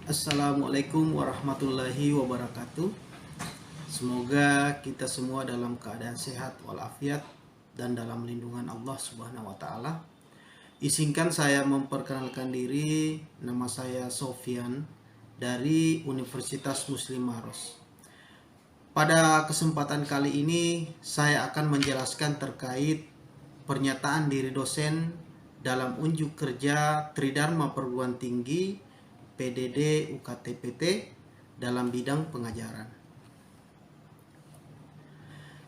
Assalamualaikum warahmatullahi wabarakatuh. Semoga kita semua dalam keadaan sehat walafiat dan dalam lindungan Allah Subhanahu wa taala. Izinkan saya memperkenalkan diri. Nama saya Sofyan dari Universitas Muslim Maros. Pada kesempatan kali ini saya akan menjelaskan terkait pernyataan diri dosen dalam unjuk kerja Tridharma Perguruan Tinggi PDD UKT-PT dalam bidang pengajaran.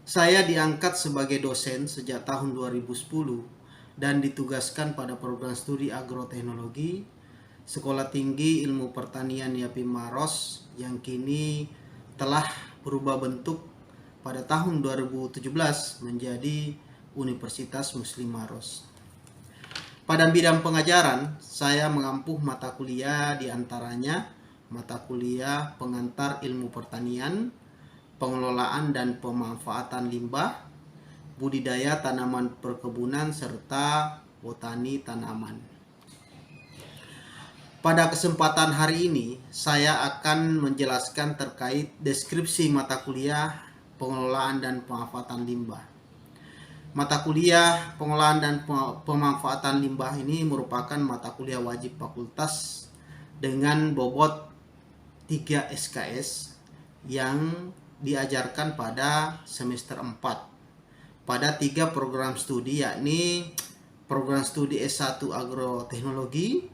Saya diangkat sebagai dosen sejak tahun 2010 dan ditugaskan pada program studi agroteknologi Sekolah Tinggi Ilmu Pertanian YAPI Maros yang kini telah berubah bentuk pada tahun 2017 menjadi Universitas Muslim Maros. Pada bidang pengajaran, saya mengampu mata kuliah diantaranya mata kuliah pengantar ilmu pertanian, pengelolaan dan pemanfaatan limbah, budidaya tanaman perkebunan, serta botani tanaman. Pada kesempatan hari ini, saya akan menjelaskan terkait deskripsi mata kuliah pengelolaan dan pemanfaatan limbah. Mata kuliah pengolahan dan pemanfaatan limbah ini merupakan mata kuliah wajib fakultas dengan bobot 3 SKS yang diajarkan pada semester 4 pada 3 program studi, yakni program studi S1 Agroteknologi,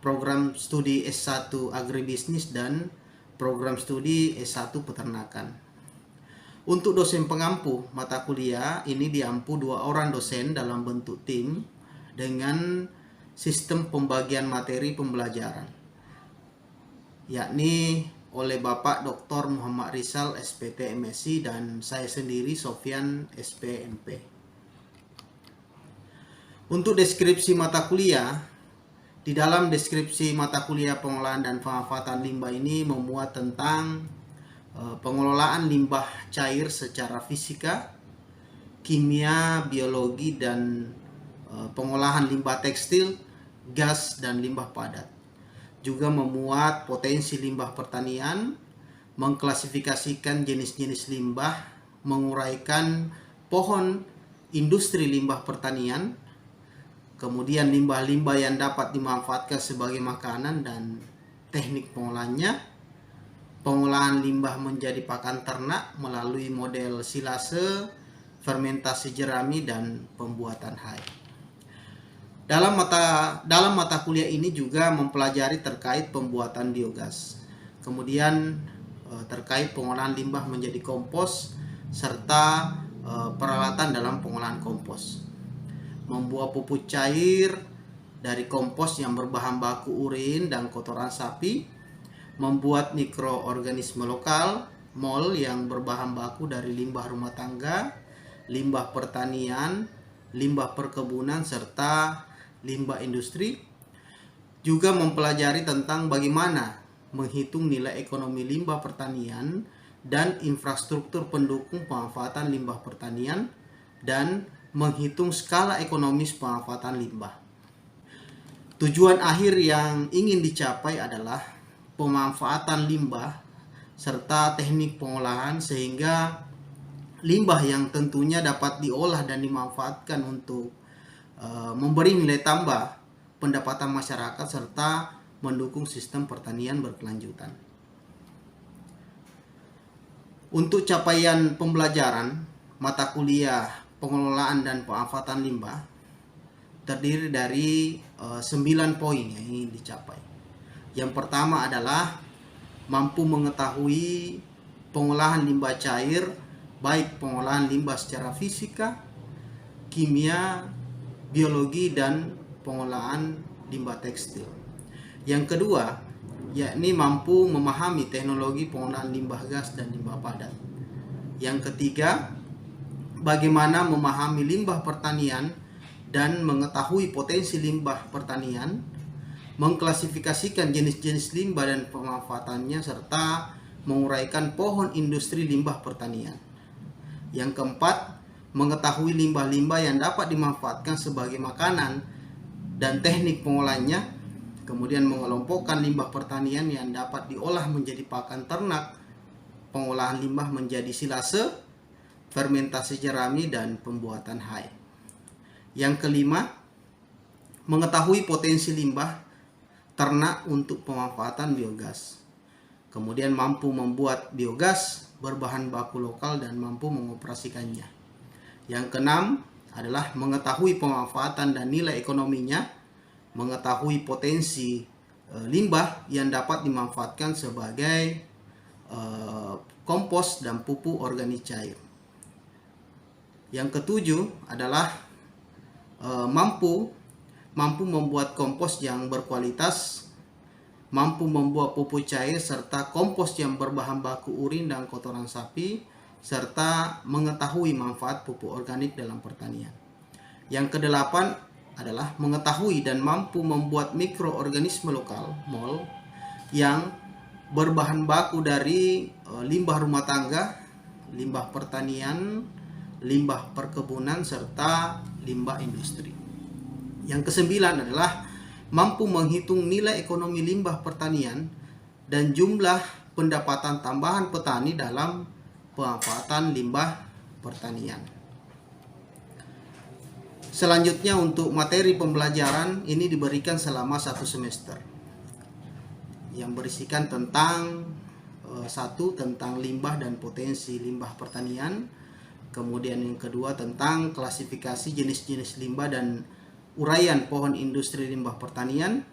program studi S1 Agribisnis, dan program studi S1 Peternakan. Untuk dosen pengampu mata kuliah ini diampu 2 orang dosen dalam bentuk tim dengan sistem pembagian materi pembelajaran, yakni oleh Bapak Dr. Muhammad Rizal SPT MSc dan saya sendiri Sofyan SPMP. Untuk deskripsi mata kuliah, di dalam deskripsi mata kuliah pengolahan dan pemanfaatan limbah ini memuat tentang pengelolaan limbah cair secara fisika, kimia, biologi, dan pengolahan limbah tekstil, gas, dan limbah padat. Juga memuat potensi limbah pertanian, mengklasifikasikan jenis-jenis limbah, menguraikan pohon industri limbah pertanian, kemudian limbah-limbah yang dapat dimanfaatkan sebagai makanan dan teknik pengolahannya, pengolahan limbah menjadi pakan ternak melalui model silase, fermentasi jerami, dan pembuatan hai. Dalam mata kuliah ini juga mempelajari terkait pembuatan biogas, kemudian terkait pengolahan limbah menjadi kompos, serta peralatan dalam pengolahan kompos, membuat pupuk cair dari kompos yang berbahan baku urin dan kotoran sapi, membuat mikroorganisme lokal MOL yang berbahan baku dari limbah rumah tangga, limbah pertanian, limbah perkebunan, serta limbah industri. Juga mempelajari tentang bagaimana menghitung nilai ekonomi limbah pertanian dan infrastruktur pendukung pemanfaatan limbah pertanian, dan menghitung skala ekonomis pemanfaatan limbah. Tujuan akhir yang ingin dicapai adalah pemanfaatan limbah serta teknik pengolahan sehingga limbah yang tentunya dapat diolah dan dimanfaatkan untuk memberi nilai tambah pendapatan masyarakat serta mendukung sistem pertanian berkelanjutan. Untuk capaian pembelajaran mata kuliah pengelolaan dan pemanfaatan limbah terdiri dari 9 poin yang ingin dicapai. Yang pertama adalah mampu mengetahui pengolahan limbah cair, baik pengolahan limbah secara fisika, kimia, biologi, dan pengolahan limbah tekstil. Yang kedua, yakni mampu memahami teknologi pengolahan limbah gas dan limbah padat. Yang ketiga, bagaimana memahami limbah pertanian dan mengetahui potensi limbah pertanian, mengklasifikasikan jenis-jenis limbah dan pemanfaatannya, serta menguraikan pohon industri limbah pertanian. Yang keempat, mengetahui limbah-limbah yang dapat dimanfaatkan sebagai makanan dan teknik pengolahannya. kemudian mengelompokkan limbah pertanian yang dapat diolah menjadi pakan ternak, pengolahan limbah menjadi silase, fermentasi jerami, dan pembuatan hai. Yang kelima, mengetahui potensi limbah ternak untuk pemanfaatan biogas. Kemudian mampu membuat biogas berbahan baku lokal dan mampu mengoperasikannya. Yang keenam adalah mengetahui pemanfaatan dan nilai ekonominya, mengetahui potensi limbah yang dapat dimanfaatkan sebagai kompos dan pupuk organik cair. Yang ketujuh adalah mampu membuat kompos yang berkualitas, mampu membuat pupuk cair serta kompos yang berbahan baku urin dan kotoran sapi, serta mengetahui manfaat pupuk organik dalam pertanian. Yang kedelapan adalah mengetahui dan mampu membuat mikroorganisme lokal (MOL) yang berbahan baku dari limbah rumah tangga, limbah pertanian, limbah perkebunan, serta limbah industri. Yang kesembilan adalah mampu menghitung nilai ekonomi limbah pertanian dan jumlah pendapatan tambahan petani dalam pemanfaatan limbah pertanian. Selanjutnya untuk materi pembelajaran ini diberikan selama 1 semester yang berisikan tentang satu, tentang limbah dan potensi limbah pertanian. Kemudian yang kedua tentang klasifikasi jenis-jenis limbah dan uraian pohon industri limbah pertanian.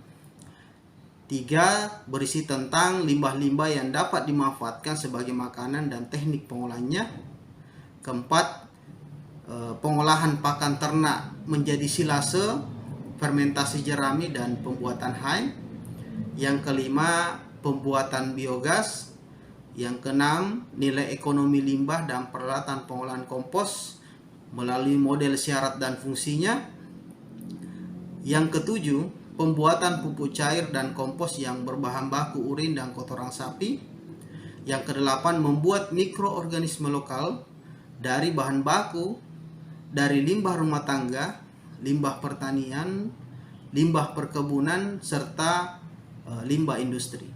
3, berisi tentang limbah-limbah yang dapat dimanfaatkan sebagai makanan dan teknik pengolahannya. Keempat, pengolahan pakan ternak menjadi silase, fermentasi jerami, dan pembuatan hai. Yang kelima, pembuatan biogas. Yang keenam, nilai ekonomi limbah dan peralatan pengolahan kompos melalui model syarat dan fungsinya. Yang ketujuh, pembuatan pupuk cair dan kompos yang berbahan baku urin dan kotoran sapi. Yang kedelapan, membuat mikroorganisme lokal dari bahan baku dari limbah rumah tangga, limbah pertanian, limbah perkebunan, serta limbah industri.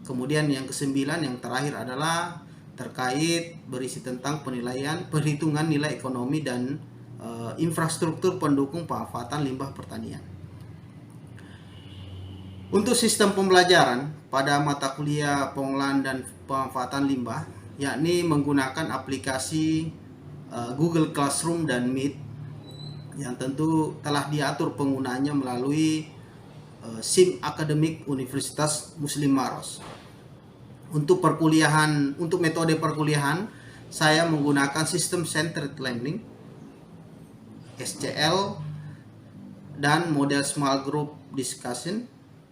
Kemudian yang kesembilan, yang terakhir adalah terkait berisi tentang penilaian, perhitungan nilai ekonomi dan infrastruktur pendukung pemanfaatan limbah pertanian. Untuk sistem pembelajaran pada mata kuliah pengolahan dan pemanfaatan limbah, yakni menggunakan aplikasi Google Classroom dan Meet yang tentu telah diatur penggunanya melalui SIM Akademik Universitas Muslim Maros. Untuk metode perkuliahan, saya menggunakan sistem Centered Learning, SCL, dan model Small Group Discussion,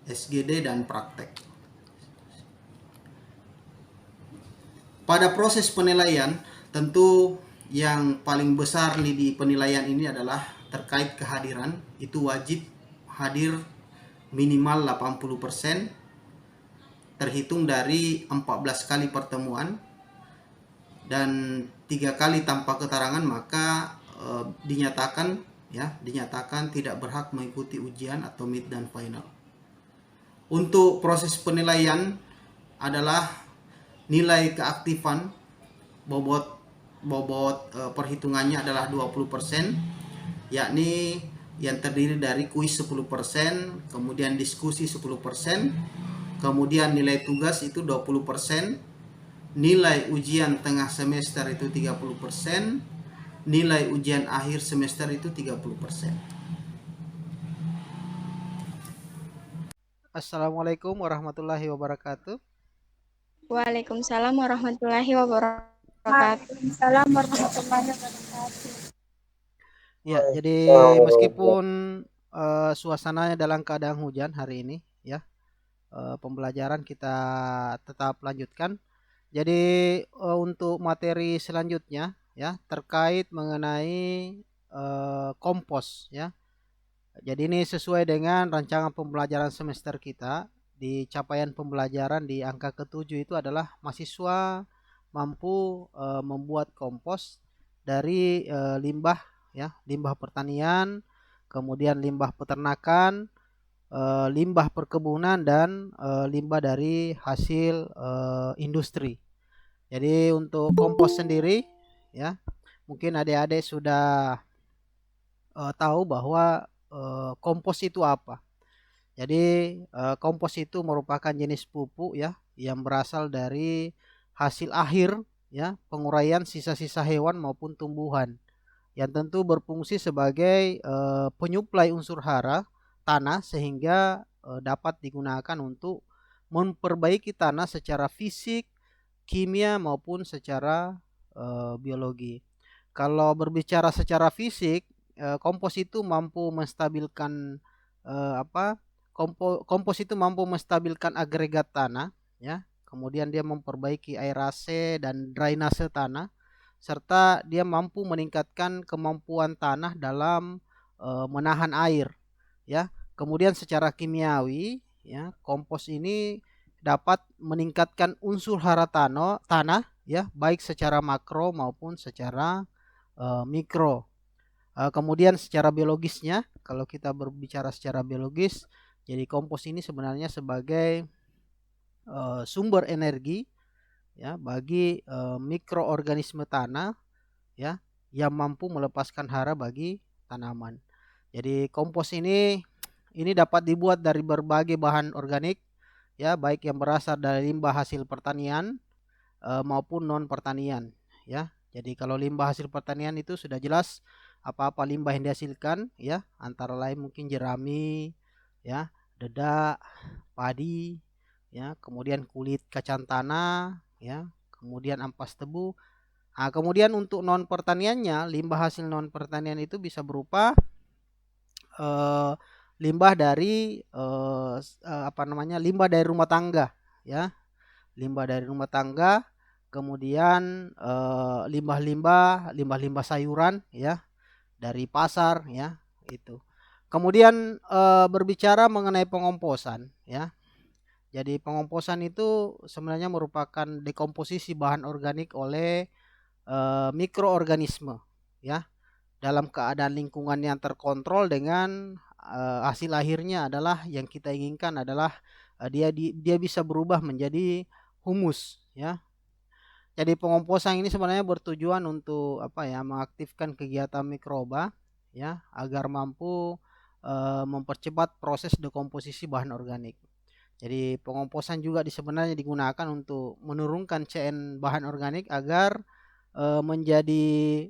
SGD, dan praktek. Pada proses penilaian, tentu yang paling besar di penilaian ini adalah terkait kehadiran. Itu wajib hadir minimal 80%, terhitung dari 14 kali pertemuan, dan 3 kali tanpa keterangan maka dinyatakan tidak berhak mengikuti ujian atau mid dan final. Untuk proses penilaian adalah nilai keaktifan, bobot perhitungannya adalah 20%, yakni yang terdiri dari kuis 10%, kemudian diskusi 10%, kemudian nilai tugas itu 20%, nilai ujian tengah semester itu 30%, nilai ujian akhir semester itu 30%. Assalamualaikum warahmatullahi wabarakatuh. Waalaikumsalam warahmatullahi wabarakatuh. Waalaikumsalam warahmatullahi wabarakatuh. Ya, jadi meskipun suasananya dalam keadaan hujan hari ini, ya, pembelajaran kita tetap lanjutkan. Jadi untuk materi selanjutnya, ya, terkait mengenai kompos, ya. Jadi ini sesuai dengan rancangan pembelajaran semester kita. Di capaian pembelajaran di angka ke-7 itu adalah mahasiswa mampu membuat kompos dari limbah, ya, limbah pertanian, kemudian limbah peternakan, limbah perkebunan dan limbah dari hasil industri. Jadi untuk kompos sendiri ya, mungkin adik-adik sudah tahu bahwa kompos itu apa. Jadi kompos itu merupakan jenis pupuk ya yang berasal dari hasil akhir ya penguraian sisa-sisa hewan maupun tumbuhan yang tentu berfungsi sebagai penyuplai unsur hara tanah sehingga dapat digunakan untuk memperbaiki tanah secara fisik, kimia maupun secara biologi. Kalau berbicara secara fisik, kompos itu mampu menstabilkan apa? Kompos itu mampu menstabilkan agregat tanah, ya. Kemudian dia memperbaiki aerase dan drainase tanah, serta dia mampu meningkatkan kemampuan tanah dalam menahan air, ya. Kemudian secara kimiawi, ya, kompos ini dapat meningkatkan unsur hara tanah, ya, baik secara makro maupun secara mikro. Kemudian secara biologisnya, kalau kita berbicara secara biologis, jadi kompos ini sebenarnya sebagai sumber energi ya bagi mikroorganisme tanah ya yang mampu melepaskan hara bagi tanaman. Jadi kompos ini dapat dibuat dari berbagai bahan organik ya, baik yang berasal dari limbah hasil pertanian maupun non pertanian ya. Jadi kalau limbah hasil pertanian itu sudah jelas apa-apa limbah yang dihasilkan ya, antara lain mungkin jerami ya, dedak, padi ya, kemudian kulit kacang tanah ya, kemudian ampas tebu. Nah, kemudian untuk non pertaniannya, limbah hasil non pertanian itu bisa berupa eh, limbah dari limbah dari rumah tangga ya, limbah dari rumah tangga, kemudian limbah-limbah sayuran ya dari pasar ya itu. Kemudian berbicara mengenai pengomposan ya. Jadi pengomposan itu sebenarnya merupakan dekomposisi bahan organik oleh mikroorganisme ya dalam keadaan lingkungan yang terkontrol dengan hasil akhirnya adalah yang kita inginkan adalah dia bisa berubah menjadi humus ya. Jadi pengomposan ini sebenarnya bertujuan untuk apa ya, mengaktifkan kegiatan mikroba ya agar mampu mempercepat proses dekomposisi bahan organik. Jadi pengomposan juga sebenarnya digunakan untuk menurunkan CN bahan organik agar menjadi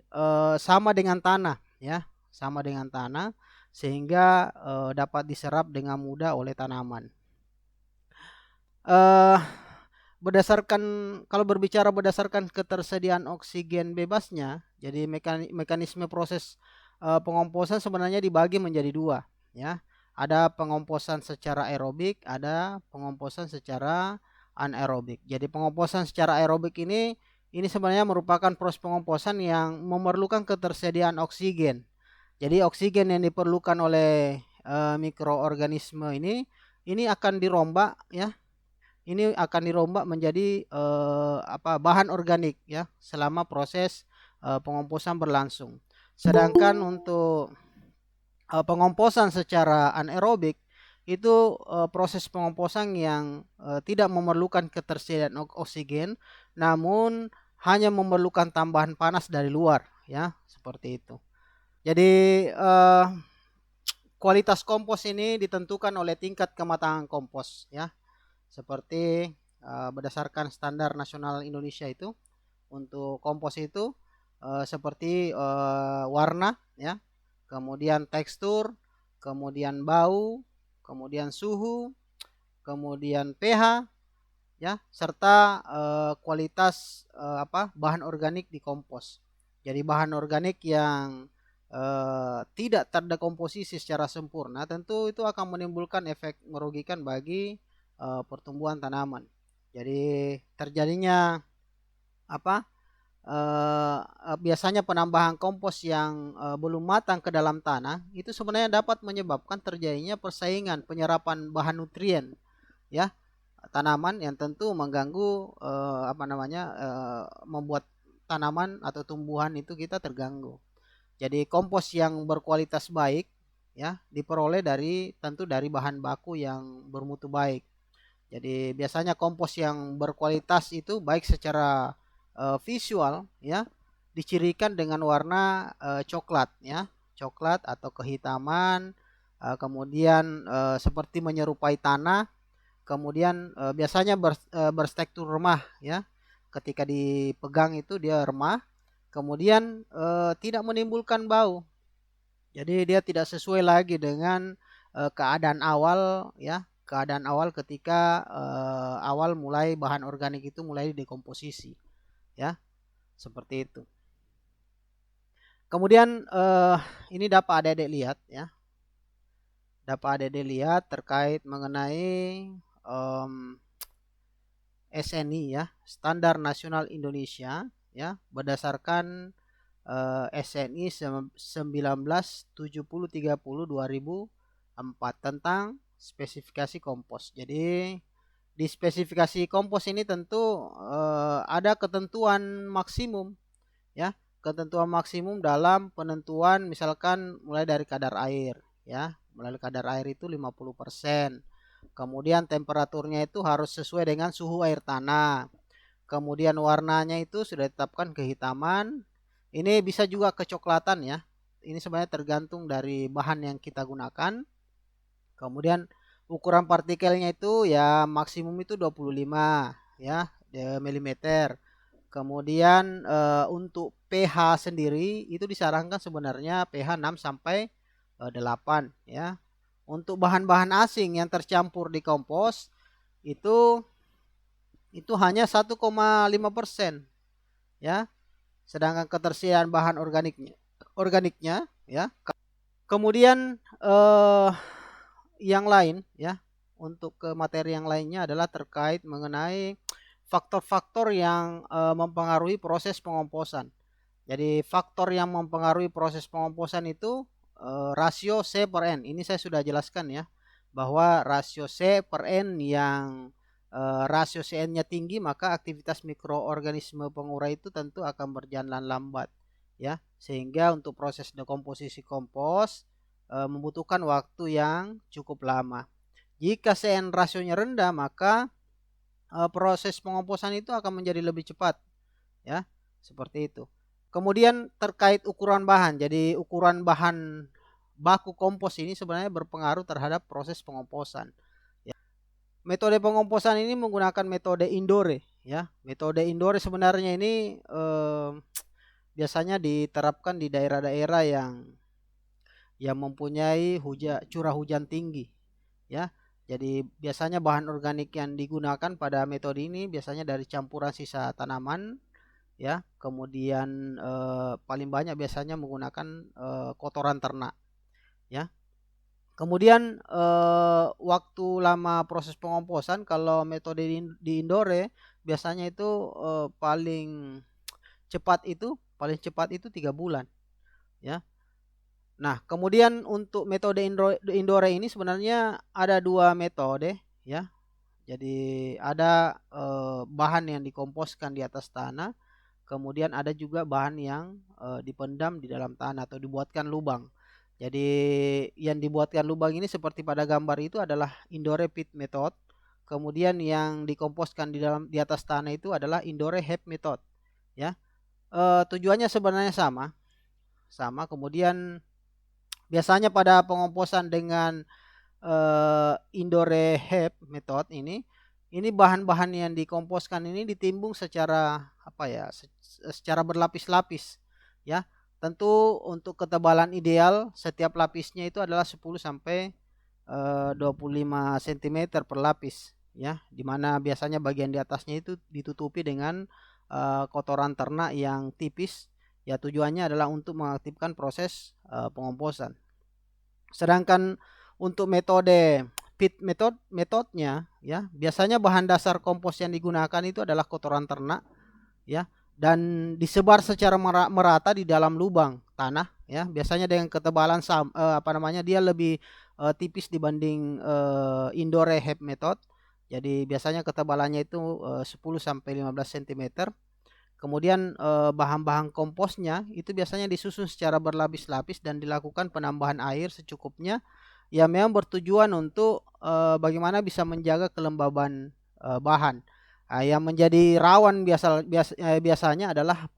sama dengan tanah ya, sama dengan tanah sehingga dapat diserap dengan mudah oleh tanaman. Eh berdasarkan Kalau berbicara berdasarkan ketersediaan oksigen bebasnya, jadi mekanisme proses pengomposan sebenarnya dibagi menjadi dua ya. Ada pengomposan secara aerobik, ada pengomposan secara anaerobik. Jadi pengomposan secara aerobik ini sebenarnya merupakan proses pengomposan yang memerlukan ketersediaan oksigen. Jadi oksigen yang diperlukan oleh mikroorganisme ini akan dirombak ya. Ini akan dirombak menjadi bahan organik ya selama proses pengomposan berlangsung. Sedangkan untuk pengomposan secara anaerobik itu proses pengomposan yang tidak memerlukan ketersediaan oksigen, namun hanya memerlukan tambahan panas dari luar ya, seperti itu. Jadi kualitas kompos ini ditentukan oleh tingkat kematangan kompos ya. Seperti berdasarkan standar nasional Indonesia itu untuk kompos itu seperti warna ya, kemudian tekstur, kemudian bau, kemudian suhu, kemudian pH ya, serta kualitas bahan organik di kompos. Jadi bahan organik yang tidak terdekomposisi secara sempurna tentu itu akan menimbulkan efek merugikan bagi pertumbuhan tanaman. Jadi terjadinya biasanya penambahan kompos yang belum matang ke dalam tanah itu sebenarnya dapat menyebabkan terjadinya persaingan penyerapan bahan nutrien ya tanaman yang tentu mengganggu membuat tanaman atau tumbuhan itu kita terganggu. Jadi kompos yang berkualitas baik ya, diperoleh tentu dari bahan baku yang bermutu baik. Jadi biasanya kompos yang berkualitas itu baik secara visual, ya, dicirikan dengan warna coklat, ya, coklat atau kehitaman, kemudian seperti menyerupai tanah, kemudian biasanya bertekstur remah, ya, ketika dipegang itu dia remah, kemudian tidak menimbulkan bau. Jadi dia tidak sesuai lagi dengan keadaan awal, ya, keadaan awal ketika awal mulai bahan organik itu mulai dekomposisi, ya, seperti itu. Kemudian ini dapat adik-adik lihat, ya, dapat adik-adik lihat terkait mengenai SNI, ya, Standar Nasional Indonesia, ya, berdasarkan SNI 1970-30-2004 tentang spesifikasi kompos. Jadi di spesifikasi kompos ini tentu ada ketentuan maksimum, ya, ketentuan maksimum dalam penentuan misalkan mulai dari kadar air, ya, mulai kadar air itu 50%. Kemudian temperaturnya itu harus sesuai dengan suhu air tanah. Kemudian warnanya itu sudah ditetapkan kehitaman. Ini bisa juga kecoklatan, ya. Ini sebenarnya tergantung dari bahan yang kita gunakan. Kemudian ukuran partikelnya itu ya maksimum itu 25, ya, milimeter. Kemudian untuk pH sendiri itu disarankan sebenarnya pH 6 sampai 8, ya. Untuk bahan-bahan asing yang tercampur di kompos itu hanya 1,5%, ya. Sedangkan ketersediaan bahan organiknya, ya. Kemudian yang lain, ya, untuk ke materi yang lainnya adalah terkait mengenai faktor-faktor yang mempengaruhi proses pengomposan. Jadi faktor yang mempengaruhi proses pengomposan itu rasio C per N. Ini saya sudah jelaskan, ya, bahwa rasio C per N yang rasio CN-nya tinggi, maka aktivitas mikroorganisme pengurai itu tentu akan berjalan lambat, ya, sehingga untuk proses dekomposisi kompos membutuhkan waktu yang cukup lama. Jika CN rasionya rendah, maka proses pengomposan itu akan menjadi lebih cepat, ya, seperti itu. Kemudian terkait ukuran bahan, jadi ukuran bahan baku kompos ini sebenarnya berpengaruh terhadap proses pengomposan. Ya. Metode pengomposan ini menggunakan metode Indore, ya. Metode Indore sebenarnya ini biasanya diterapkan di daerah-daerah yang mempunyai curah hujan tinggi, ya. Jadi biasanya bahan organik yang digunakan pada metode ini biasanya dari campuran sisa tanaman, ya. Kemudian paling banyak biasanya menggunakan kotoran ternak, ya. Kemudian waktu lama proses pengomposan kalau metode di Indore biasanya itu paling cepat itu 3 bulan, ya. Nah, kemudian untuk metode Indore ini sebenarnya ada 2 metode, ya. Jadi ada bahan yang dikomposkan di atas tanah, kemudian ada juga bahan yang dipendam di dalam tanah atau dibuatkan lubang. Jadi yang dibuatkan lubang ini seperti pada gambar itu adalah Indore pit method. Kemudian yang dikomposkan di atas tanah itu adalah Indore heap method, ya. Tujuannya sebenarnya sama. Kemudian biasanya pada pengomposan dengan Indore heap method ini bahan-bahan yang dikomposkan ini ditimbung secara secara berlapis-lapis, ya. Tentu untuk ketebalan ideal setiap lapisnya itu adalah 10 sampai 25 cm per lapis, ya. Dimana biasanya bagian di atasnya itu ditutupi dengan kotoran ternak yang tipis, ya. Tujuannya adalah untuk mengaktifkan proses pengomposan. Sedangkan untuk metode pit metodenya, ya, biasanya bahan dasar kompos yang digunakan itu adalah kotoran ternak, ya, dan disebar secara merata di dalam lubang tanah, ya. Biasanya dengan ketebalan dia lebih tipis dibanding Indore heap method. Jadi biasanya ketebalannya itu 10 sampai 15 cm. Kemudian bahan-bahan komposnya itu biasanya disusun secara berlapis-lapis dan dilakukan penambahan air secukupnya. Ya memang bertujuan untuk bagaimana bisa menjaga kelembaban bahan. Yang menjadi rawan biasanya adalah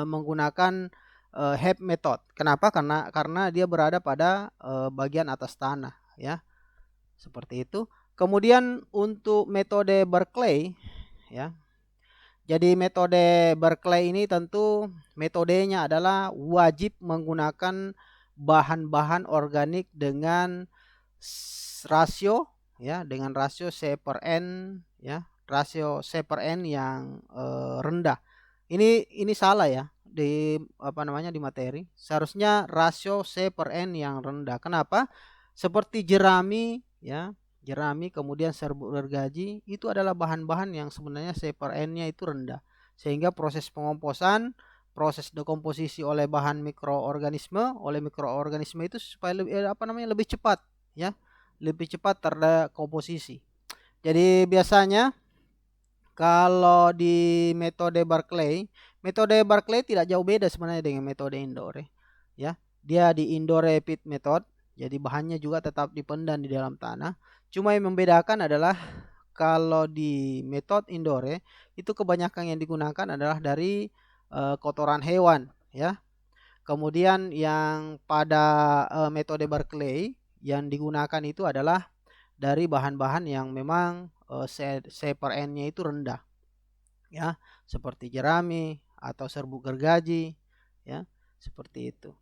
menggunakan HEP method. Kenapa? Karena dia berada pada bagian atas tanah, ya. Seperti itu. Kemudian untuk metode Berkeley, ya. Jadi metode Berkeley ini tentu metodenya adalah wajib menggunakan bahan-bahan organik dengan rasio, ya, dengan rasio C/N, ya, rasio C/N yang rendah. Ini salah ya di di materi. Seharusnya rasio C/N yang rendah. Kenapa? Seperti jerami, ya, jerami kemudian serbuk gergaji itu adalah bahan-bahan yang sebenarnya C/N-nya itu rendah. Sehingga proses pengomposan, proses dekomposisi oleh mikroorganisme itu supaya lebih cepat, ya. Lebih cepat terdekomposisi. Jadi biasanya kalau di metode Berkeley tidak jauh beda sebenarnya dengan metode Indore, ya. Dia di Indore pit method, jadi bahannya juga tetap dipendam di dalam tanah. Cuma yang membedakan adalah kalau di metode Indore itu kebanyakan yang digunakan adalah dari kotoran hewan, ya. Kemudian yang pada metode Berkeley yang digunakan itu adalah dari bahan-bahan yang memang C/N-nya itu rendah, ya, seperti jerami atau serbuk gergaji, ya, seperti itu.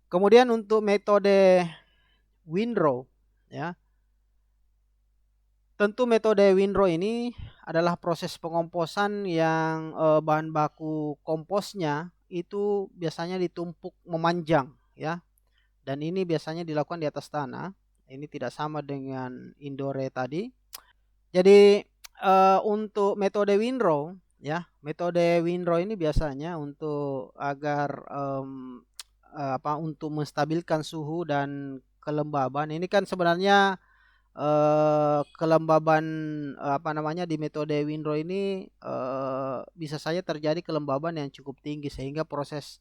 Kemudian untuk metode windrow, ya, tentu metode windrow ini adalah proses pengomposan yang bahan baku komposnya itu biasanya ditumpuk memanjang, ya, dan ini biasanya dilakukan di atas tanah. Ini tidak sama dengan Indore tadi. Jadi untuk metode windrow, ya, metode windrow ini biasanya untuk agar untuk menstabilkan suhu dan kelembaban. Ini kan sebenarnya kelembaban di metode windrow ini bisa saja terjadi kelembaban yang cukup tinggi sehingga proses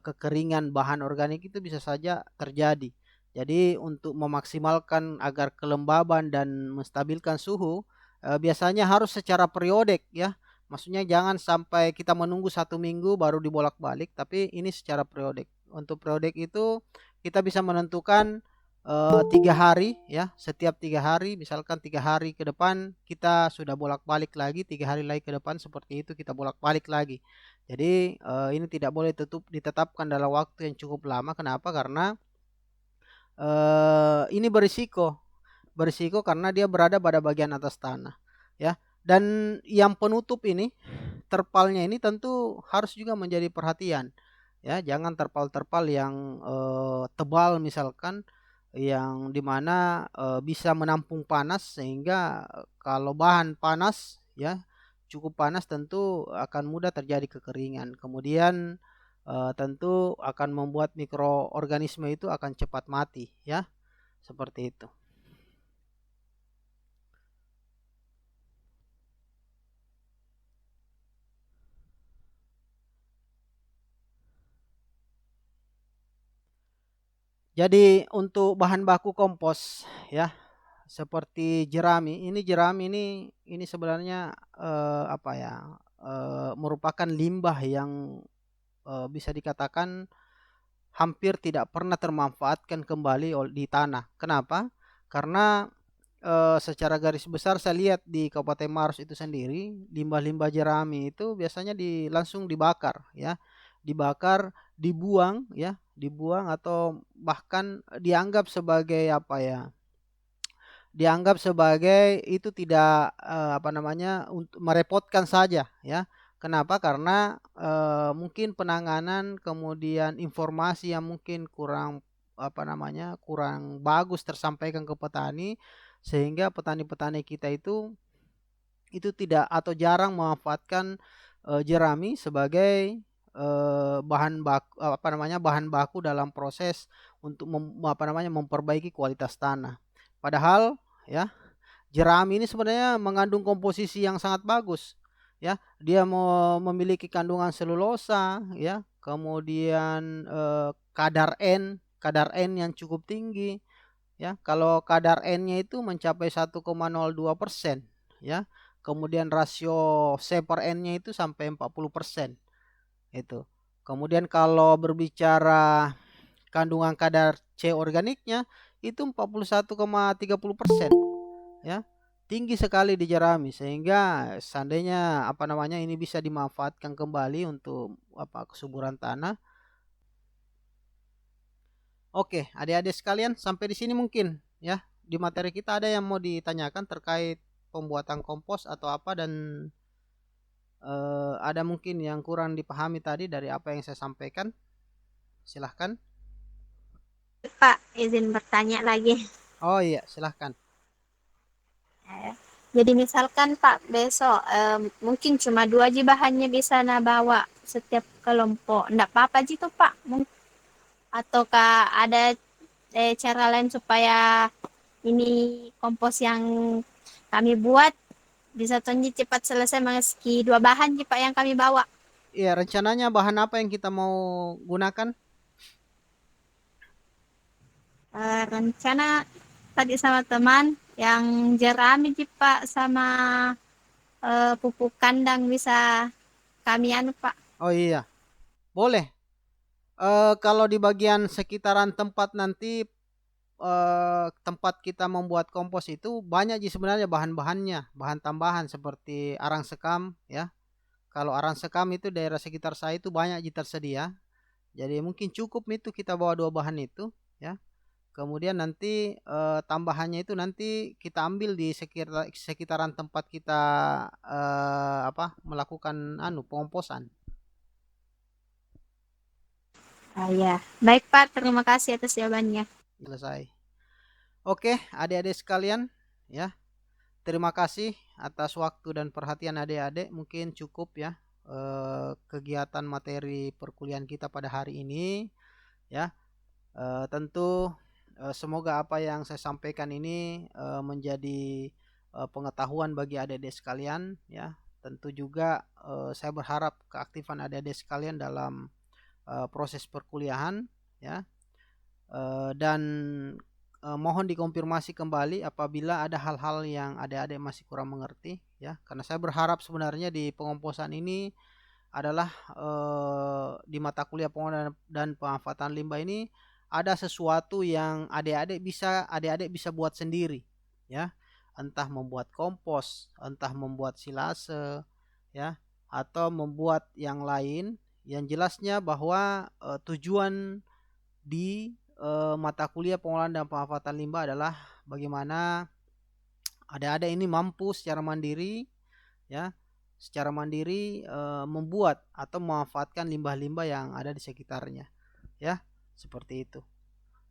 kekeringan bahan organik itu bisa saja terjadi. Jadi untuk memaksimalkan agar kelembaban dan menstabilkan suhu biasanya harus secara periodik, ya. Maksudnya jangan sampai kita menunggu 1 minggu baru dibolak-balik, tapi ini secara periodik. Untuk periodik itu kita bisa menentukan 3 hari, ya. Setiap 3 hari, misalkan 3 hari ke depan kita sudah bolak-balik lagi, 3 hari lagi ke depan seperti itu kita bolak-balik lagi. Jadi ini tidak boleh ditetapkan dalam waktu yang cukup lama. Kenapa? Karena ini berisiko karena dia berada pada bagian atas tanah, ya. Dan yang penutup ini, terpalnya ini tentu harus juga menjadi perhatian, ya. Jangan terpal-terpal yang tebal misalkan, yang dimana bisa menampung panas sehingga kalau bahan panas, ya, cukup panas tentu akan mudah terjadi kekeringan. Kemudian tentu akan membuat mikroorganisme itu akan cepat mati, ya, seperti itu. Jadi untuk bahan baku kompos, ya, seperti jerami. Jerami ini sebenarnya merupakan limbah yang bisa dikatakan hampir tidak pernah termanfaatkan kembali di tanah. Kenapa? Karena secara garis besar saya lihat di Kabupaten Maros itu sendiri, limbah-limbah jerami itu biasanya langsung dibakar, ya. Dibakar, dibuang, ya, dibuang atau bahkan dianggap sebagai dianggap sebagai itu tidak untuk merepotkan saja, ya. Kenapa? Karena mungkin penanganan kemudian informasi yang mungkin kurang kurang bagus tersampaikan ke petani sehingga petani-petani kita itu tidak atau jarang memanfaatkan jerami sebagai bahan baku dalam proses untuk memperbaiki kualitas tanah. Padahal, ya, Jerami ini sebenarnya mengandung komposisi yang sangat bagus, ya. Dia memiliki kandungan selulosa, ya, kemudian kadar N yang cukup tinggi, ya. Kalau kadar N-nya itu mencapai 1,02%, ya. Kemudian rasio C per N-nya itu sampai 40%, itu. Kemudian kalau berbicara kandungan kadar C organiknya itu 41,30%, ya. Tinggi sekali di jerami, sehingga seandainya ini bisa dimanfaatkan kembali untuk kesuburan tanah. Oke, adik-adik sekalian, sampai di sini mungkin ya. Di materi kita ada yang mau ditanyakan terkait pembuatan kompos atau apa, dan ada mungkin yang kurang dipahami tadi dari apa yang saya sampaikan. Silahkan. Pak, izin bertanya lagi. Oh iya, silahkan. Jadi misalkan Pak besok mungkin cuma 2 aja bahannya bisa bawa setiap kelompok. Nggak apa-apa gitu Pak. Ataukah ada cara lain supaya ini kompos yang kami buat bisa tonji cepat selesai meski 2 bahan sih Pak yang kami bawa. Iya, rencananya bahan apa yang kita mau gunakan? Rencana tadi sama teman yang jerami sih Pak sama pupuk kandang bisa kami Pak. Oh iya, boleh. Kalau di bagian sekitaran tempat nanti, tempat kita membuat kompos itu banyak sih sebenarnya bahan-bahannya, bahan tambahan seperti arang sekam, ya. Kalau arang sekam itu daerah sekitar saya itu banyak tersedia. Jadi mungkin cukup itu kita bawa 2 bahan itu, ya. Kemudian nanti tambahannya itu nanti kita ambil di sekitaran tempat kita melakukan pengomposan. Ya, baik Pak, terima kasih atas jawabannya. Selesai. Oke, adik-adik sekalian, ya. Terima kasih atas waktu dan perhatian adik-adik. Mungkin cukup ya kegiatan materi perkuliahan kita pada hari ini, ya. Tentu semoga apa yang saya sampaikan ini menjadi pengetahuan bagi adik-adik sekalian, ya. Tentu juga saya berharap keaktifan adik-adik sekalian dalam proses perkuliahan, ya. Dan mohon dikonfirmasi kembali apabila ada hal-hal yang adik-adik masih kurang mengerti, ya. Karena saya berharap sebenarnya di pengomposan ini adalah di mata kuliah pengolahan dan pemanfaatan limbah ini ada sesuatu yang adik-adik bisa buat sendiri, ya. Entah membuat kompos, entah membuat silase, ya, atau membuat yang lain. Yang jelasnya bahwa tujuan di mata kuliah pengolahan dan pemanfaatan limbah adalah bagaimana adik-adik ini mampu secara mandiri, ya, secara mandiri membuat atau memanfaatkan limbah-limbah yang ada di sekitarnya, ya, seperti itu.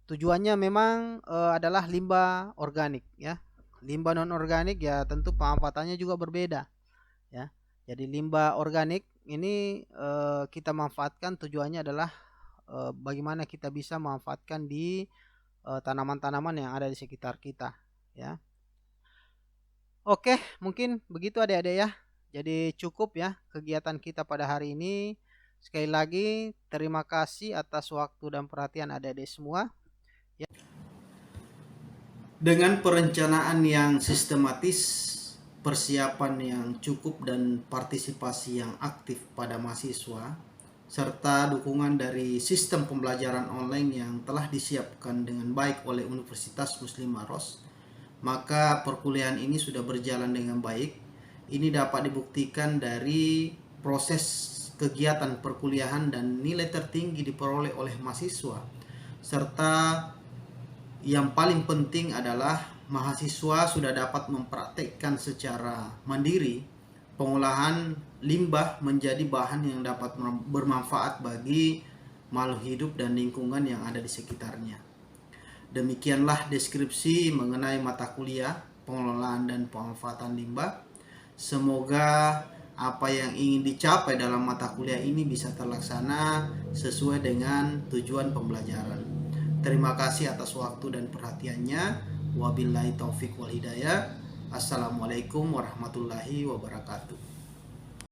Tujuannya memang adalah limbah organik, ya. Limbah non organik ya tentu pemanfaatannya juga berbeda, ya. Jadi limbah organik ini kita manfaatkan, tujuannya adalah bagaimana kita bisa memanfaatkan di tanaman-tanaman yang ada di sekitar kita, ya. Oke, mungkin begitu adik-adik ya. Jadi cukup ya kegiatan kita pada hari ini. Sekali lagi terima kasih atas waktu dan perhatian adik-adik semua. Dengan perencanaan yang sistematis, persiapan yang cukup dan partisipasi yang aktif pada mahasiswa, serta dukungan dari sistem pembelajaran online yang telah disiapkan dengan baik oleh Universitas Muslim Maros, maka perkuliahan ini sudah berjalan dengan baik. Ini dapat dibuktikan dari proses kegiatan perkuliahan dan nilai tertinggi diperoleh oleh mahasiswa, serta yang paling penting adalah mahasiswa sudah dapat mempraktekkan secara mandiri pengolahan limbah menjadi bahan yang dapat bermanfaat bagi makhluk hidup dan lingkungan yang ada di sekitarnya. Demikianlah deskripsi mengenai mata kuliah pengelolaan dan pemanfaatan limbah. Semoga apa yang ingin dicapai dalam mata kuliah ini bisa terlaksana sesuai dengan tujuan pembelajaran. Terima kasih atas waktu dan perhatiannya. Wabillahi taufik wal hidayah. Assalamualaikum warahmatullahi wabarakatuh.